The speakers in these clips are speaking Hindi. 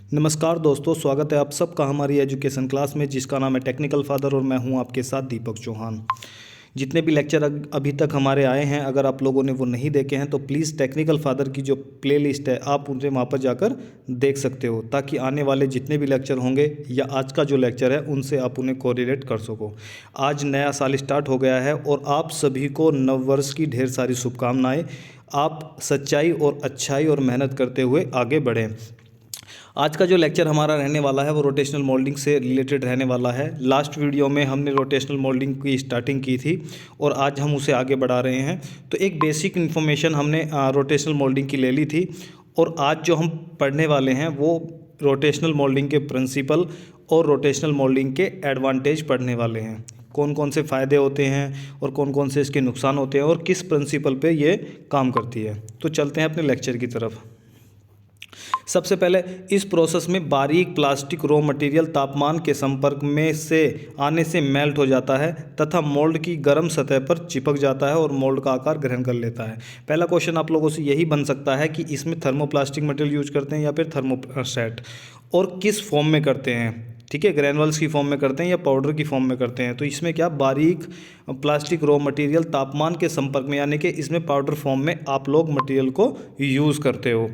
नमस्कार दोस्तों, स्वागत है आप सबका हमारी एजुकेशन क्लास में जिसका नाम है टेक्निकल फादर और मैं हूं आपके साथ दीपक चौहान। जितने भी लेक्चर अभी तक हमारे आए हैं, अगर आप लोगों ने वो नहीं देखे हैं तो प्लीज़ टेक्निकल फादर की जो प्लेलिस्ट है आप उनसे वहाँ पर जाकर देख सकते हो, ताकि आने वाले जितने भी लेक्चर होंगे या आज का जो लेक्चर है उनसे आप उन्हें कोरिलेट कर सको। आज नया साल स्टार्ट हो गया है और आप सभी को नववर्ष की ढेर सारी शुभकामनाएँ। आप सच्चाई और अच्छाई और मेहनत करते हुए आगे बढ़ें। आज का जो लेक्चर हमारा रहने वाला है वो रोटेशनल मोल्डिंग से रिलेटेड रहने वाला है। लास्ट वीडियो में हमने रोटेशनल मोल्डिंग की स्टार्टिंग की थी और आज हम उसे आगे बढ़ा रहे हैं। तो एक बेसिक इन्फॉर्मेशन हमने रोटेशनल मोल्डिंग की ले ली थी और आज जो हम पढ़ने वाले हैं वो रोटेशनल मोल्डिंग के प्रिंसिपल और रोटेशनल मोल्डिंग के एडवांटेज पढ़ने वाले हैं। कौन कौन से फ़ायदे होते हैं और कौन कौन से इसके नुकसान होते हैं और किस प्रिंसिपल पे ये काम करती है। तो चलते हैं अपने लेक्चर की तरफ। सबसे पहले इस प्रोसेस में बारीक प्लास्टिक रॉ मटेरियल तापमान के संपर्क में से आने से मेल्ट हो जाता है तथा मोल्ड की गर्म सतह पर चिपक जाता है और मोल्ड का आकार ग्रहण कर लेता है। पहला क्वेश्चन आप लोगों से यही बन सकता है कि इसमें थर्मोप्लास्टिक मटेरियल यूज करते हैं या फिर थर्मोसेट, और किस फॉर्म में करते हैं। ठीक है, ग्रैनुअल्स की फॉर्म में करते हैं या पाउडर की फॉर्म में करते हैं। तो इसमें क्या बारीक प्लास्टिक रॉ मटेरियल तापमान के संपर्क में, यानी कि इसमें पाउडर फॉर्म में आप लोग मटेरियल को यूज़ करते हो।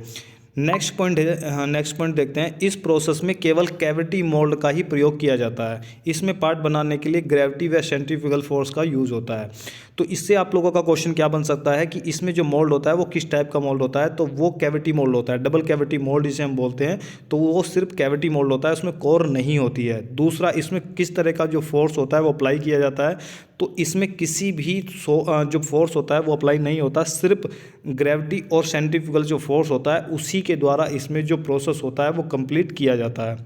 नेक्स्ट पॉइंट देखते हैं। इस प्रोसेस में केवल कैविटी मोल्ड का ही प्रयोग किया जाता है। इसमें पार्ट बनाने के लिए ग्रेविटी व सेंट्रीफ्यूगल फोर्स का यूज़ होता है। तो इससे आप लोगों का क्वेश्चन क्या बन सकता है कि इसमें जो मोल्ड होता है वो किस टाइप का मोल्ड होता है। तो वो कैविटी मोल्ड होता है, डबल कैविटी मोल्ड जिसे हम बोलते हैं। तो वो सिर्फ कैविटी मोल्ड होता है, उसमें कोर नहीं होती है। दूसरा, इसमें किस तरह का जो फोर्स होता है वो अप्लाई किया जाता है। तो इसमें किसी भी जो फोर्स होता है वो अप्लाई नहीं होता, सिर्फ ग्रेविटी और सेंट्रीफ्यूगल जो फोर्स होता है उसी के द्वारा इसमें जो प्रोसेस होता है वो कंप्लीट किया जाता है।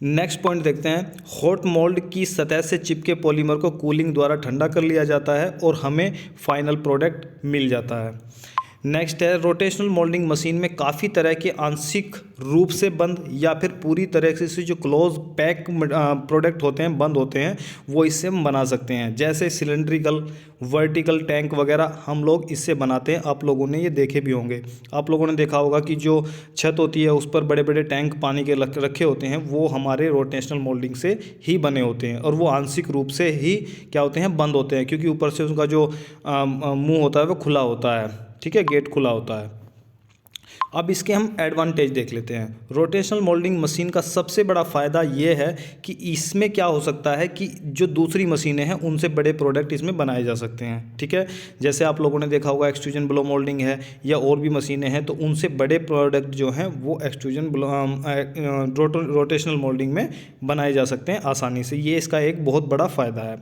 नेक्स्ट पॉइंट देखते हैं। हॉट मोल्ड की सतह से चिपके पॉलीमर को कूलिंग द्वारा ठंडा कर लिया जाता है और हमें फाइनल प्रोडक्ट मिल जाता है। नेक्स्ट है, रोटेशनल मोल्डिंग मशीन में काफ़ी तरह के आंशिक रूप से बंद या फिर पूरी तरह से जो क्लोज पैक प्रोडक्ट होते हैं, बंद होते हैं, वो इससे हम बना सकते हैं। जैसे सिलेंड्रिकल, वर्टिकल टैंक वगैरह हम लोग इससे बनाते हैं। आप लोगों ने ये देखे भी होंगे। आप लोगों ने देखा होगा कि जो छत होती है उस पर बड़े बड़े टैंक पानी के रखे होते हैं, वो हमारे रोटेशनल मोल्डिंग से ही बने होते हैं और वो आंशिक रूप से ही क्या होते हैं, बंद होते हैं, क्योंकि ऊपर से उसका जो मुंह होता है वो खुला होता है। ठीक है, गेट खुला होता है। अब इसके हम एडवांटेज देख लेते हैं। रोटेशनल मोल्डिंग मशीन का सबसे बड़ा फ़ायदा ये है कि इसमें क्या हो सकता है कि जो दूसरी मशीनें हैं उनसे बड़े प्रोडक्ट इसमें बनाए जा सकते हैं। ठीक है, जैसे आप लोगों ने देखा होगा एक्सट्रूजन ब्लो मोल्डिंग है या और भी मशीनें हैं, तो उनसे बड़े प्रोडक्ट जो हैं वो एक्सट्रूजन रोटेशनल मोल्डिंग में बनाए जा सकते हैं आसानी से। ये इसका एक बहुत बड़ा फ़ायदा है।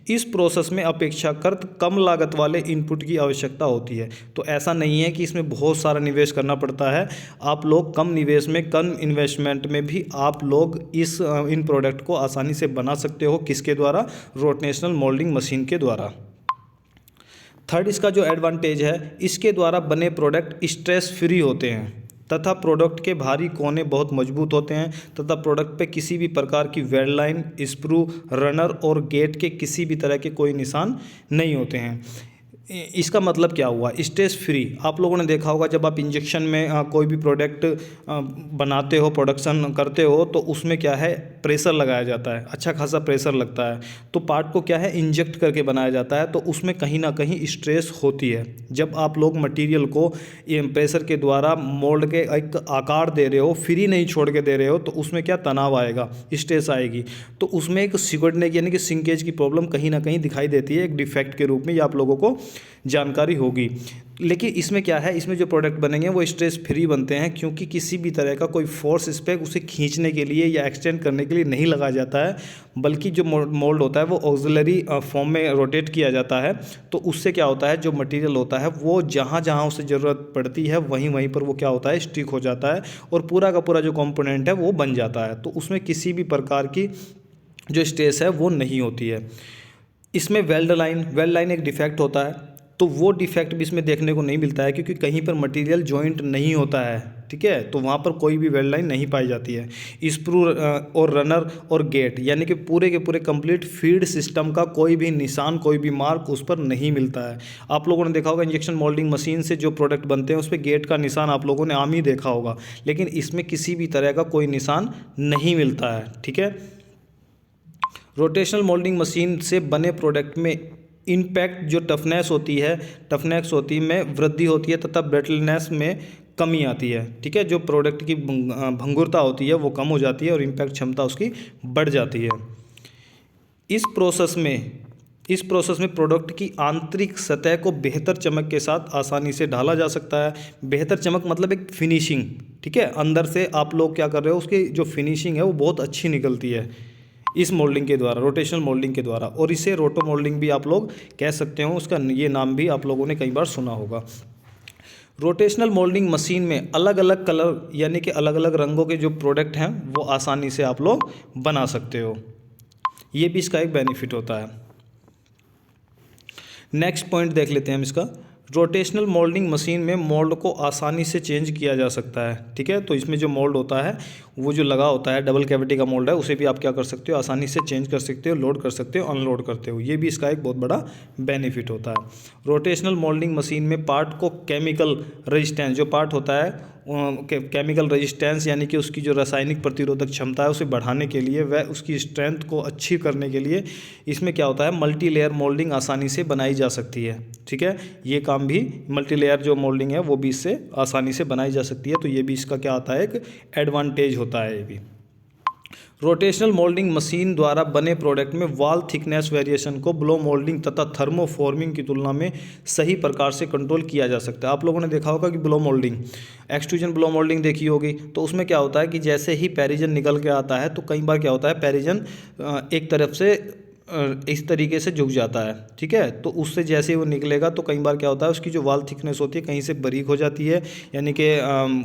इस प्रोसेस में अपेक्षाकृत कम लागत वाले इनपुट की आवश्यकता होती है। तो ऐसा नहीं है कि इसमें बहुत सारा निवेश करना पड़ता है। आप लोग कम निवेश में, कम इन्वेस्टमेंट में भी आप लोग इन प्रोडक्ट को आसानी से बना सकते हो। किसके द्वारा? रोटेशनल मोल्डिंग मशीन के द्वारा। थर्ड, इसका जो एडवांटेज है, इसके द्वारा बने प्रोडक्ट स्ट्रेस फ्री होते हैं तथा प्रोडक्ट के भारी कोने बहुत मजबूत होते हैं तथा प्रोडक्ट पे किसी भी प्रकार की वेल्ड लाइन, स्प्रू, रनर और गेट के किसी भी तरह के कोई निशान नहीं होते हैं। इसका मतलब क्या हुआ? Stress free. आप लोगों ने देखा होगा जब आप इंजेक्शन में कोई भी प्रोडक्ट बनाते हो, प्रोडक्शन करते हो, तो उसमें क्या है, प्रेशर लगाया जाता है, अच्छा खासा प्रेशर लगता है। तो पार्ट को क्या है, इंजेक्ट करके बनाया जाता है, तो उसमें कहीं ना कहीं स्ट्रेस होती है। जब आप लोग मटेरियल को प्रेशर के द्वारा मोल्ड के एक आकार दे रहे हो, फ्री नहीं छोड़ के दे रहे हो, तो उसमें क्या तनाव आएगा, स्ट्रेस आएगी। तो उसमें एक सिकुड़ने की यानी कि सिंकेज की प्रॉब्लम कहीं ना कहीं दिखाई देती है, एक डिफेक्ट के रूप में। ये आप लोगों को जानकारी होगी। लेकिन इसमें क्या है, इसमें जो प्रोडक्ट बनेंगे वो स्ट्रेस फ्री बनते हैं, क्योंकि किसी भी तरह का कोई फोर्स इस पर उसे खींचने के लिए या एक्सटेंड करने के लिए नहीं लगाया जाता है, बल्कि जो मोल्ड होता है वो ऑक्सिलरी फॉर्म में रोटेट किया जाता है। तो उससे क्या होता है, जो मटेरियल होता है वो जहाँ जहाँ उसे ज़रूरत पड़ती है वहीं वहीं पर वो क्या होता है, स्टिक हो जाता है और पूरा का पूरा जो कंपोनेंट है वो बन जाता है। तो उसमें किसी भी प्रकार की जो स्ट्रेस है वो नहीं होती है। इसमें वेल्ड लाइन एक डिफेक्ट होता है, तो वो डिफेक्ट भी इसमें देखने को नहीं मिलता है, क्योंकि कहीं पर मटेरियल जॉइंट नहीं होता है। ठीक है, तो वहाँ पर कोई भी वेल्ड लाइन नहीं पाई जाती है। स्क्रू और रनर और गेट यानी कि पूरे के पूरे कंप्लीट फीड सिस्टम का कोई भी निशान, कोई भी मार्क उस पर नहीं मिलता है। आप लोगों ने देखा होगा इंजेक्शन मोल्डिंग मशीन से जो प्रोडक्ट बनते हैं उस पर गेट का निशान आप लोगों ने आम ही देखा होगा, लेकिन इसमें किसी भी तरह का कोई निशान नहीं मिलता है। ठीक है, रोटेशनल मोल्डिंग मशीन से बने प्रोडक्ट में इम्पैक्ट जो टफनेस होती है में वृद्धि होती है तथा ब्रिटलनेस में कमी आती है। ठीक है, जो प्रोडक्ट की भंगुरता होती है वो कम हो जाती है और इम्पैक्ट क्षमता उसकी बढ़ जाती है। इस प्रोसेस में प्रोडक्ट की आंतरिक सतह को बेहतर चमक के साथ आसानी से ढाला जा सकता है। बेहतर चमक मतलब एक फिनिशिंग। ठीक है, अंदर से आप लोग क्या कर रहे हो, उसकी जो फिनिशिंग है वो बहुत अच्छी निकलती है इस मोल्डिंग के द्वारा, रोटेशनल मोल्डिंग के द्वारा। और इसे रोटो मोल्डिंग भी आप लोग कह सकते हो, उसका ये नाम भी आप लोगों ने कई बार सुना होगा। रोटेशनल मोल्डिंग मशीन में अलग अलग कलर यानी कि अलग अलग रंगों के जो प्रोडक्ट हैं वो आसानी से आप लोग बना सकते हो, ये भी इसका एक बेनिफिट होता है। नेक्स्ट पॉइंट देख लेते हैं हम इसका। रोटेशनल मोल्डिंग मशीन में मोल्ड को आसानी से चेंज किया जा सकता है। ठीक है, तो इसमें जो मोल्ड होता है वो जो लगा होता है, डबल कैविटी का मोल्ड है, उसे भी आप क्या कर सकते हो, आसानी से चेंज कर सकते हो, लोड कर सकते हो, अनलोड करते हो, ये भी इसका एक बहुत बड़ा बेनिफिट होता है। रोटेशनल मोल्डिंग मशीन में पार्ट को केमिकल रेजिस्टेंस, जो पार्ट होता है केमिकल रेजिस्टेंस यानी कि उसकी जो रासायनिक प्रतिरोधक क्षमता है उसे बढ़ाने के लिए, वह उसकी स्ट्रेंथ को अचीव करने के लिए इसमें क्या होता है, मल्टी लेयर मोल्डिंग आसानी से बनाई जा सकती है। ठीक है, ये काम भी मल्टी लेयर जो मोल्डिंग है वो भी इससे आसानी से बनाई जा सकती है, तो ये भी इसका क्या आता है, एक एडवांटेज होता है ये भी। रोटेशनल मोल्डिंग मशीन द्वारा बने प्रोडक्ट में वॉल थिकनेस वेरिएशन को ब्लो मोल्डिंग तथा थर्मोफॉर्मिंग की तुलना में सही प्रकार से कंट्रोल किया जा सकता है। आप लोगों ने देखा होगा कि blow moulding, extrusion blow moulding देखी होगी, तो उसमें क्या होता है कि जैसे ही पेरिजन निकल के आता है तो कई बार क्या होता है, पेरिजन एक तरफ से इस तरीके से झुक जाता है। ठीक है, तो उससे जैसे ही वो निकलेगा तो कई बार क्या होता है, उसकी जो वॉल थिकनेस होती है कहीं से बारीक हो जाती है, यानी कि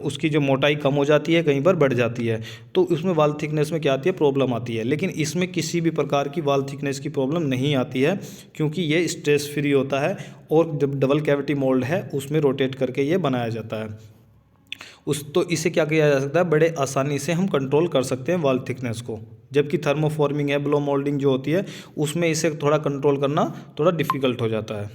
उसकी जो मोटाई कम हो जाती है, कहीं पर बढ़ जाती है, तो उसमें वॉल थिकनेस में क्या आती है, प्रॉब्लम आती है। लेकिन इसमें किसी भी प्रकार की वॉल थिकनेस की प्रॉब्लम नहीं आती है, क्योंकि ये स्ट्रेस फ्री होता है और जब डबल कैविटी मोल्ड है उसमें रोटेट करके ये बनाया जाता है। तो इसे क्या किया जा सकता है, बड़े आसानी से हम कंट्रोल कर सकते हैं वॉल थिकनेस को। जबकि थर्मोफॉर्मिंग है, ब्लो मोल्डिंग जो होती है, उसमें इसे थोड़ा कंट्रोल करना थोड़ा डिफ़िकल्ट हो जाता है।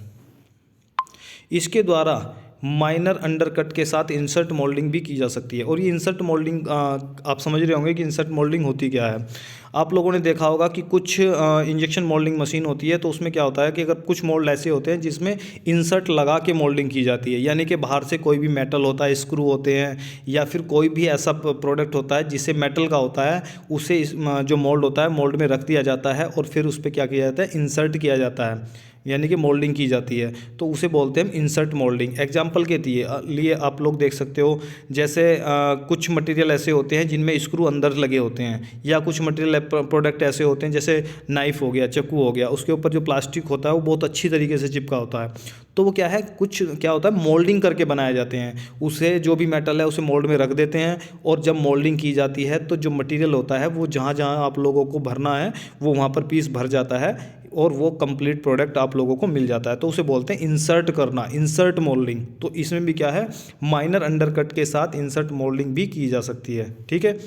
इसके द्वारा माइनर अंडरकट के साथ इंसर्ट मोल्डिंग भी की जा सकती है। और ये इंसर्ट मोल्डिंग आप समझ रहे होंगे कि इंसर्ट मोल्डिंग होती क्या है। आप लोगों ने देखा होगा कि कुछ इंजेक्शन मोल्डिंग मशीन होती है, तो उसमें क्या होता है कि अगर कुछ मोल्ड ऐसे होते हैं जिसमें इंसर्ट लगा के मोल्डिंग की जाती है, यानी कि बाहर से कोई भी मेटल होता है, स्क्रू होते हैं, या फिर कोई भी ऐसा प्रोडक्ट होता है जिससे मेटल का होता है, उसे जो मोल्ड होता है मोल्ड में रख दिया जाता है और फिर उस पर क्या किया जाता है, इंसर्ट किया जाता है, यानी कि मोल्डिंग की जाती है, तो उसे बोलते हैं इंसर्ट मोल्डिंग। एग्जांपल के लिए आप लोग देख सकते हो, जैसे कुछ मटेरियल ऐसे होते हैं जिनमें स्क्रू अंदर लगे होते हैं, या कुछ मटेरियल प्रोडक्ट ऐसे होते हैं जैसे नाइफ़ हो गया, चाकू हो गया, उसके ऊपर जो प्लास्टिक होता है वो बहुत अच्छी तरीके से चिपका होता है, तो वो क्या है, कुछ क्या होता है, मोल्डिंग करके बनाए जाते हैं। उसे जो भी मेटल है उसे मोल्ड में रख देते हैं, और जब मोल्डिंग की जाती है तो जो मटेरियल होता है वो जहाँ जहाँ आप लोगों को भरना है वो वहाँ पर पीस भर जाता है और वो कंप्लीट प्रोडक्ट आप लोगों को मिल जाता है, तो उसे बोलते हैं इंसर्ट करना, इंसर्ट मोल्डिंग। तो इसमें भी क्या है, माइनर अंडरकट के साथ इंसर्ट मोल्डिंग भी की जा सकती है। ठीक है,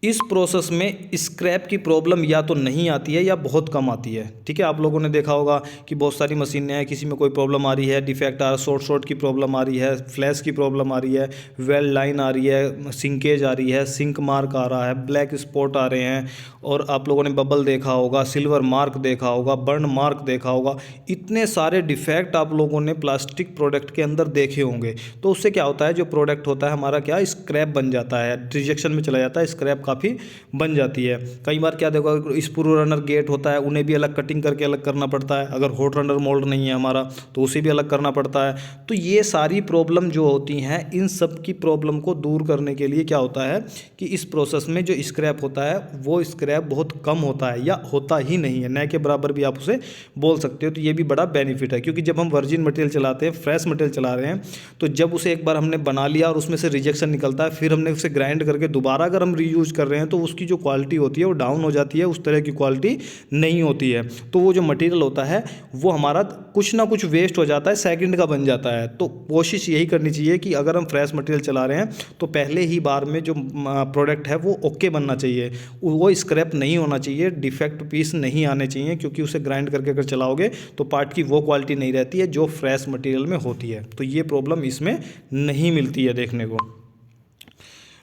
इस प्रोसेस में स्क्रैप की प्रॉब्लम या तो नहीं आती है या बहुत कम आती है। ठीक है, आप लोगों ने देखा होगा कि बहुत सारी मशीनें हैं, किसी में कोई प्रॉब्लम आ रही है, डिफेक्ट आ रहा है, शॉर्ट की प्रॉब्लम आ रही है, फ्लैश की प्रॉब्लम आ रही है, वेल्ड लाइन आ रही है, सिंकेज आ रही है, सिंक मार्क आ रहा है, ब्लैक स्पॉट आ रहे हैं, और आप लोगों ने बबल देखा होगा, सिल्वर मार्क देखा होगा, बर्न मार्क देखा होगा, इतने सारे डिफेक्ट आप लोगों ने प्लास्टिक प्रोडक्ट के अंदर देखे होंगे। तो उससे क्या होता है, जो प्रोडक्ट होता है हमारा क्या स्क्रैप बन जाता है, रिजेक्शन में चला जाता है, स्क्रैप काफ़ी बन जाती है। कई बार क्या देखो, स्क्रू रनर गेट होता है, उन्हें भी अलग कटिंग करके अलग करना पड़ता है, अगर हॉट रनर मोल्ड नहीं है हमारा तो उसे भी अलग करना पड़ता है। तो ये सारी प्रॉब्लम जो होती हैं, इन सब की प्रॉब्लम को दूर करने के लिए क्या होता है कि इस प्रोसेस में जो स्क्रैप होता है वो स्क्रैप बहुत कम होता है, या होता ही नहीं है, न के बराबर भी आप उसे बोल सकते हो। तो ये भी बड़ा बेनिफिट है, क्योंकि जब हम वर्जिन मटेरियल चलाते हैं, फ्रेश मटेरियल चला रहे हैं, तो जब उसे एक बार हमने बना लिया और उसमें से रिजेक्शन निकलता है, फिर हमने उसे ग्राइंड करके दोबारा अगर हम रीयूज कर रहे हैं तो उसकी जो क्वालिटी होती है वो डाउन हो जाती है, उस तरह की क्वालिटी नहीं होती है। तो वो जो मटेरियल होता है वो हमारा कुछ ना कुछ वेस्ट हो जाता है, सेकंड का बन जाता है। तो कोशिश यही करनी चाहिए कि अगर हम फ्रेश मटेरियल चला रहे हैं तो पहले ही बार में जो प्रोडक्ट है वो ओके बनना चाहिए, वो स्क्रैप नहीं होना चाहिए, डिफेक्ट पीस नहीं आने चाहिए, क्योंकि उसे ग्राइंड करके अगर चलाओगे तो पार्ट की वो क्वालिटी नहीं रहती है जो फ्रेश मटेरियल में होती है। तो ये प्रॉब्लम इसमें नहीं मिलती है देखने को।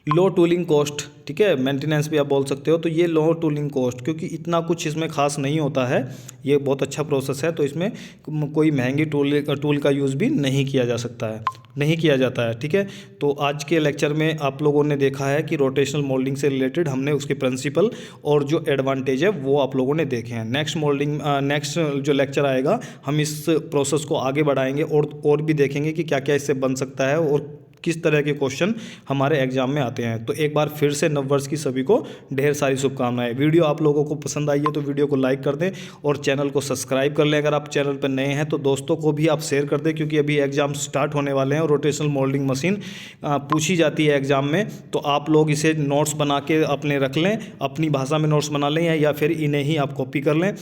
लो टूलिंग कॉस्ट, ठीक है, मेंटेनेंस भी आप बोल सकते हो। तो ये लो टूलिंग कॉस्ट, क्योंकि इतना कुछ इसमें खास नहीं होता है, ये बहुत अच्छा प्रोसेस है, तो इसमें कोई महंगी टूल का यूज़ भी नहीं किया जा सकता है, नहीं किया जाता है, ठीक है। तो आज के लेक्चर में आप लोगों ने देखा है कि रोटेशनल मोल्डिंग से रिलेटेड हमने उसके प्रिंसिपल और जो एडवांटेज है वो आप लोगों ने देखे हैं। नेक्स्ट जो लेक्चर आएगा हम इस प्रोसेस को आगे बढ़ाएंगे और भी देखेंगे कि क्या क्या इससे बन सकता है और किस तरह के क्वेश्चन हमारे एग्जाम में आते हैं। तो एक बार फिर से नववर्ष की सभी को ढेर सारी शुभकामनाएं। वीडियो आप लोगों को पसंद आई है तो वीडियो को लाइक कर दें और चैनल को सब्सक्राइब कर लें। अगर आप चैनल पर नए हैं तो दोस्तों को भी आप शेयर कर दें, क्योंकि अभी एग्जाम स्टार्ट होने वाले हैं और रोटेशनल मोल्डिंग मशीन पूछी जाती है एग्जाम में। तो आप लोग इसे नोट्स बना के अपने रख लें, अपनी भाषा में नोट्स बना लें या फिर इन्हें ही आप कॉपी कर लें,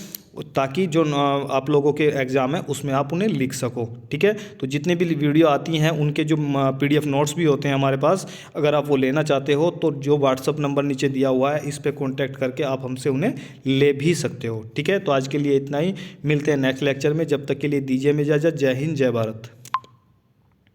ताकि जो आप लोगों के एग्ज़ाम है उसमें आप उन्हें लिख सको, ठीक है। तो जितने भी वीडियो आती हैं उनके जो PDF नोट्स भी होते हैं हमारे पास, अगर आप वो लेना चाहते हो तो जो व्हाट्सअप नंबर नीचे दिया हुआ है इस पर कॉन्टैक्ट करके आप हमसे उन्हें ले भी सकते हो, ठीक है। तो आज के लिए इतना ही, मिलते हैं नेक्स्ट लेक्चर में। जब तक के लिए दीजिए इजाज़त। जय हिंद, जय भारत।